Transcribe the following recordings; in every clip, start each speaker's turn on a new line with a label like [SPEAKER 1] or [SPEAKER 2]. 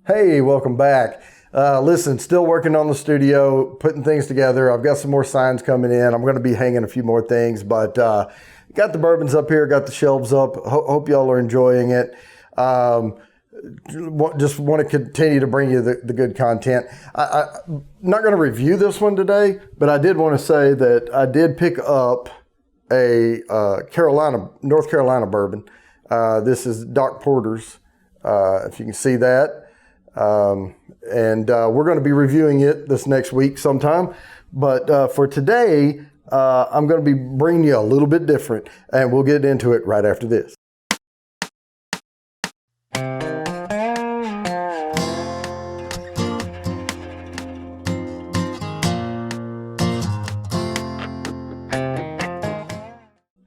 [SPEAKER 1] Hey, welcome back. Listen, still working on the studio, putting things together. I've got some more signs coming in. I'm going to be hanging a few more things, but got the bourbons up here, got the shelves up. Hope y'all are enjoying it. Just want to continue to bring you the good content. I'm not going to review this one today, but I did want to say that I did pick up a North Carolina bourbon. This is Doc Porter's, if you can see that. We're going to be reviewing it this next week sometime. But for today, I'm going to be bringing you a little bit different, and we'll get into it right after this.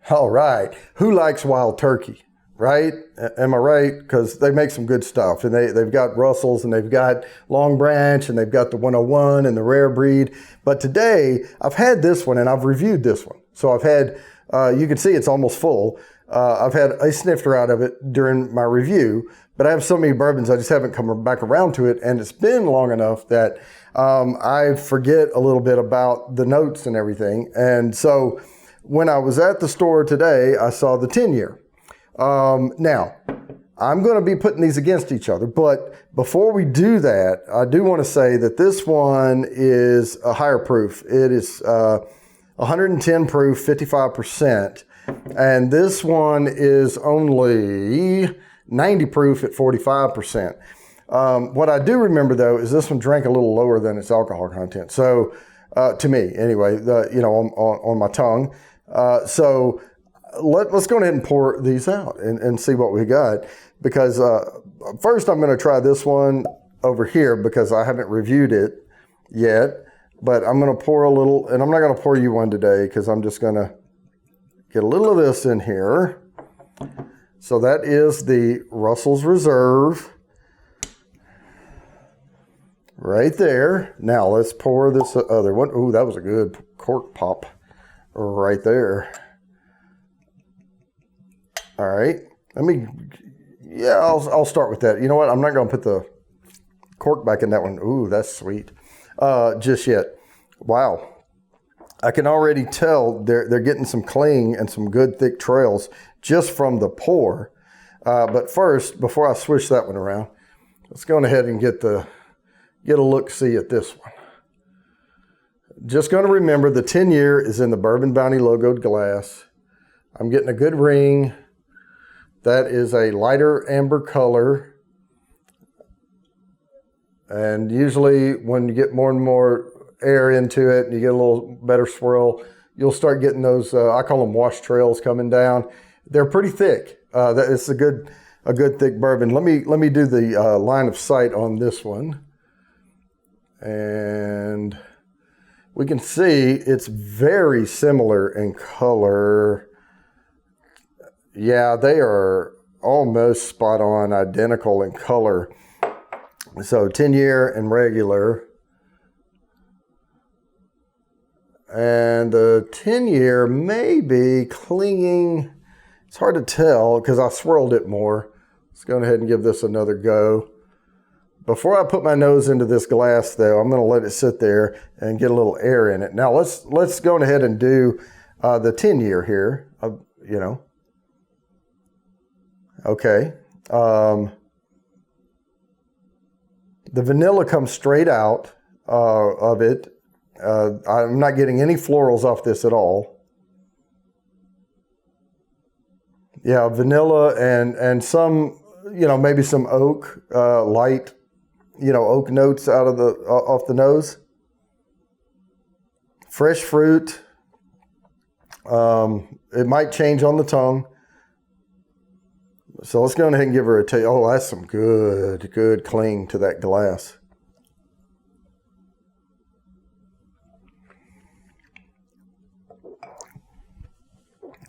[SPEAKER 1] All right. Who likes wild turkey? Right? Am I right? Because they make some good stuff, and they've got Russells, and they've got Long Branch, and they've got the 101 and the rare breed. But today I've had this one, and I've reviewed this one. So I've had, you can see it's almost full. I've had a snifter out of it during my review, but I have so many bourbons I just haven't come back around to it, and it's been long enough that I forget a little bit about the notes and everything. And so when I was at the store today, I saw the 10-year. Now, I'm going to be putting these against each other, but before we do that, I do want to say that this one is a higher proof. It is 110 proof, 55%, and this one is only 90 proof at 45%. What I do remember, though, is this one drank a little lower than its alcohol content. So, to me, anyway, on my tongue. So let's go ahead and pour these out and see what we got. Because first I'm going to try this one over here because I haven't reviewed it yet. But I'm going to pour a little, and I'm not going to pour you one today because I'm just going to get a little of this in here. So that is the Russell's Reserve right there. Now let's pour this other one. Ooh, that was a good cork pop right there. All right, I'll start with that. You know what? I'm not going to put the cork back in that one. Ooh, that's sweet. Just yet. Wow. I can already tell they're getting some cling and some good thick trails just from the pour. But first, before I switch that one around, let's go ahead and get a look-see at this one. Just going to remember the 10-year is in the Bourbon Bounty logoed glass. I'm getting a good ring. That is a lighter amber color. And usually when you get more and more air into it and you get a little better swirl, you'll start getting those, I call them wash trails coming down. They're pretty thick. It's a good thick bourbon. Let me do the line of sight on this one. And we can see it's very similar in color. Yeah, they are almost spot on, identical in color. So 10-year and regular. And the 10-year may be clinging. It's hard to tell because I swirled it more. Let's go ahead and give this another go. Before I put my nose into this glass, though, I'm going to let it sit there and get a little air in it. Now, let's go ahead and do the 10-year here, Okay. The vanilla comes straight out of it. I'm not getting any florals off this at all. Yeah, vanilla and some, maybe some oak, light, oak notes off the nose. Fresh fruit. It might change on the tongue. So let's go ahead and give her a taste. Oh, that's some good cling to that glass.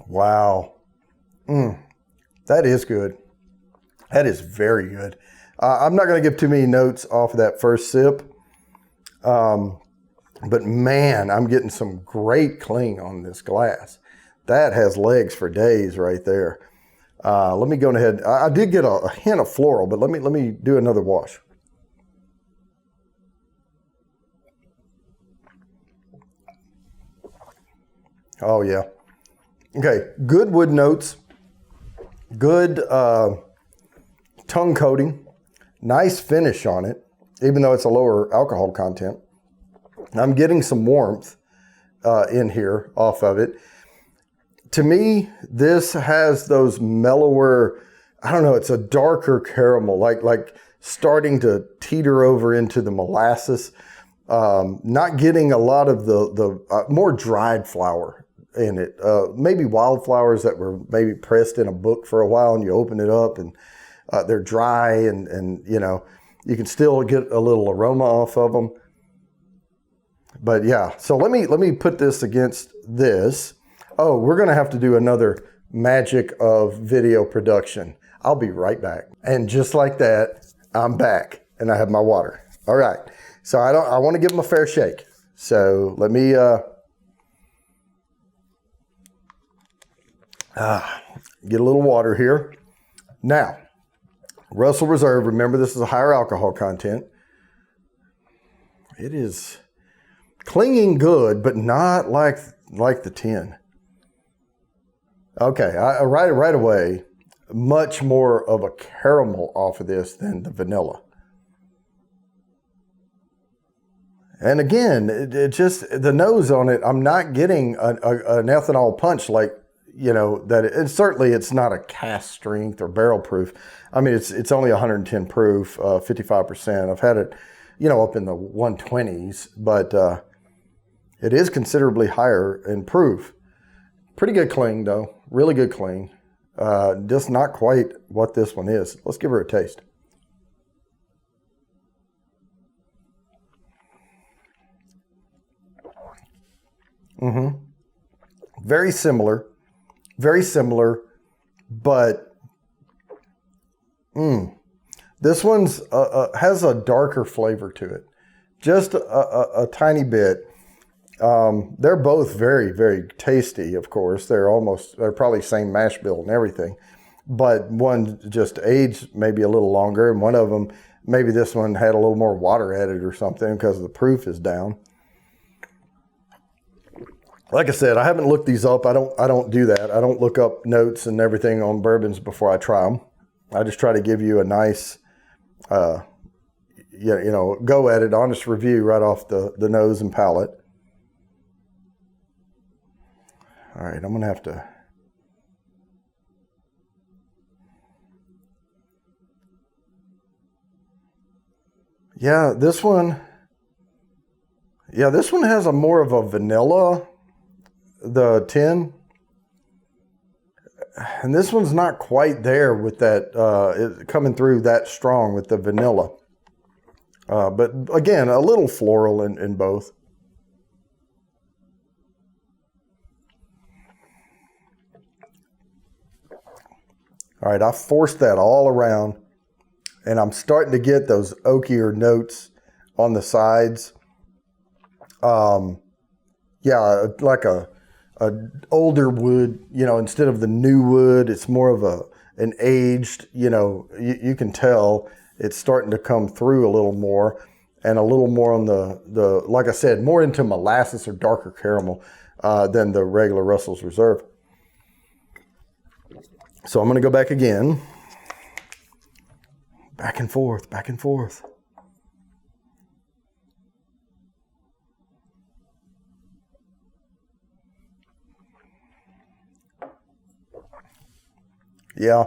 [SPEAKER 1] Wow. That is good. That is very good. I'm not going to give too many notes off of that first sip. But man, I'm getting some great cling on this glass. That has legs for days right there. Let me go ahead. I did get a hint of floral, but let me do another wash. Oh, yeah. Okay, good wood notes, good tongue coating, nice finish on it, even though it's a lower alcohol content. I'm getting some warmth in here off of it. To me, this has those mellower, I don't know, it's a darker caramel, like starting to teeter over into the molasses. Not getting a lot of the more dried flower in it. Maybe wildflowers that were maybe pressed in a book for a while and you open it up and they're dry and you know, you can still get a little aroma off of them. But yeah, so let me put this against this. Oh, we're going to have to do another magic of video production. I'll be right back. And just like that, I'm back and I have my water. All right. So I want to give them a fair shake. So let me get a little water here. Now, Russell Reserve, remember this is a higher alcohol content. It is clinging good, but not like the tin. Okay, right away, much more of a caramel off of this than the vanilla. And again, it just, the nose on it, I'm not getting an ethanol punch like, you know, that it, certainly it's not a cast strength or barrel proof. I mean, it's only 110 proof, 55%. I've had it, you know, up in the 120s, but it is considerably higher in proof. Pretty good cling though, really good cling. Just not quite what this one is. Let's give her a taste. Very similar, but this one's has a darker flavor to it, just a tiny bit. They're both very, very tasty, of course. They're probably same mash bill and everything, but one just aged maybe a little longer, and one of them, maybe this one had a little more water added or something because the proof is down. Like I said, I haven't looked these up. I don't do that. I don't look up notes and everything on bourbons before I try them. I just try to give you a nice, go at it, honest review right off the nose and palate. All right, I'm going to have to. Yeah, this one has a more of a vanilla, the tin. And this one's not quite there with that, coming through that strong with the vanilla. But again, a little floral in both. All right, I forced that all around, and I'm starting to get those oakier notes on the sides. Yeah, like a older wood, you know, instead of the new wood, it's more of an aged, you know, you can tell it's starting to come through a little more, and a little more on the like I said, more into molasses or darker caramel than the regular Russell's Reserve. So I'm going to go back again. Back and forth, back and forth. Yeah.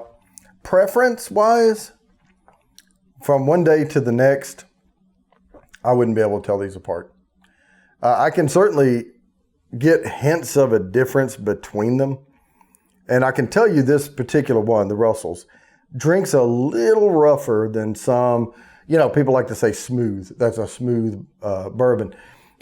[SPEAKER 1] Preference-wise, from one day to the next, I wouldn't be able to tell these apart. I can certainly get hints of a difference between them. And I can tell you this particular one, the Russell's, drinks a little rougher than some, you know, people like to say smooth. That's a smooth bourbon.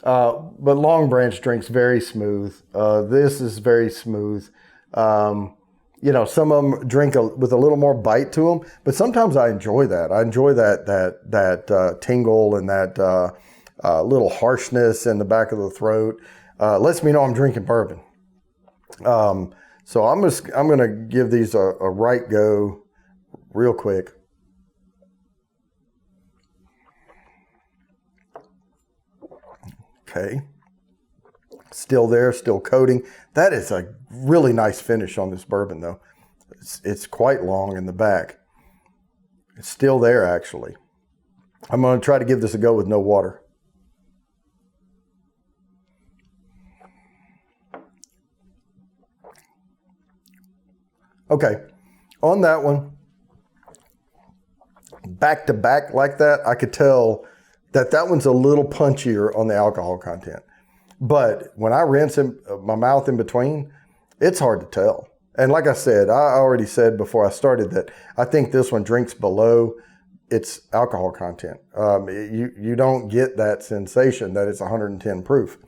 [SPEAKER 1] But Long Branch drinks very smooth. This is very smooth. You know, some of them drink with a little more bite to them, but sometimes I enjoy that. I enjoy that tingle and that little harshness in the back of the throat. Lets me know I'm drinking bourbon. So I'm going to give these a right go real quick. Okay. Still there, still coating. That is a really nice finish on this bourbon though. It's quite long in the back. It's still there actually. I'm going to try to give this a go with no water. Okay, on that one, back to back like that, I could tell that one's a little punchier on the alcohol content. But when I rinse my mouth in between, it's hard to tell. And like I said, I already said before I started that I think this one drinks below its alcohol content. You don't get that sensation that it's 110 proof.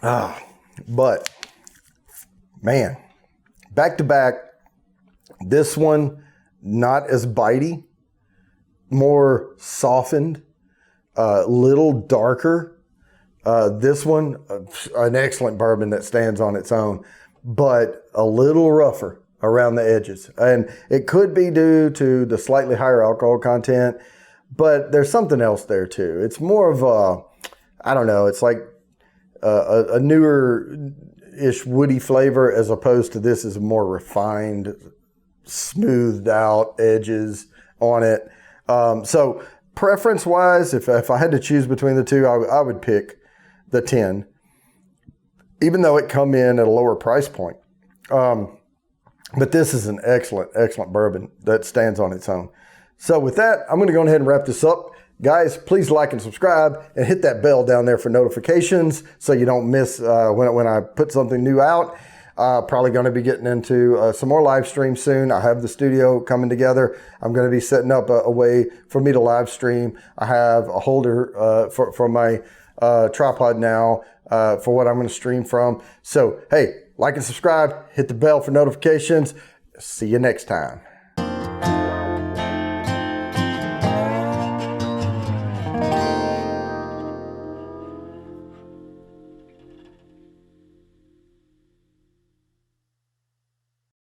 [SPEAKER 1] But man, back to back, this one not as bitey, more softened, little darker. This one, an excellent bourbon that stands on its own, but a little rougher around the edges. And it could be due to the slightly higher alcohol content, but there's something else there too. It's more of a, I don't know, it's like a newer-ish woody flavor as opposed to this is more refined, smoothed out edges on it. So preference-wise, if I had to choose between the two, I would pick the 10, even though it come in at a lower price point. But this is an excellent, excellent bourbon that stands on its own. So with that, I'm going to go ahead and wrap this up. Guys, please like and subscribe and hit that bell down there for notifications so you don't miss when I put something new out. Probably going to be getting into some more live streams soon. I have the studio coming together. I'm going to be setting up a way for me to live stream. I have a holder for my tripod now for what I'm going to stream from. So, hey, like and subscribe, hit the bell for notifications. See you next time.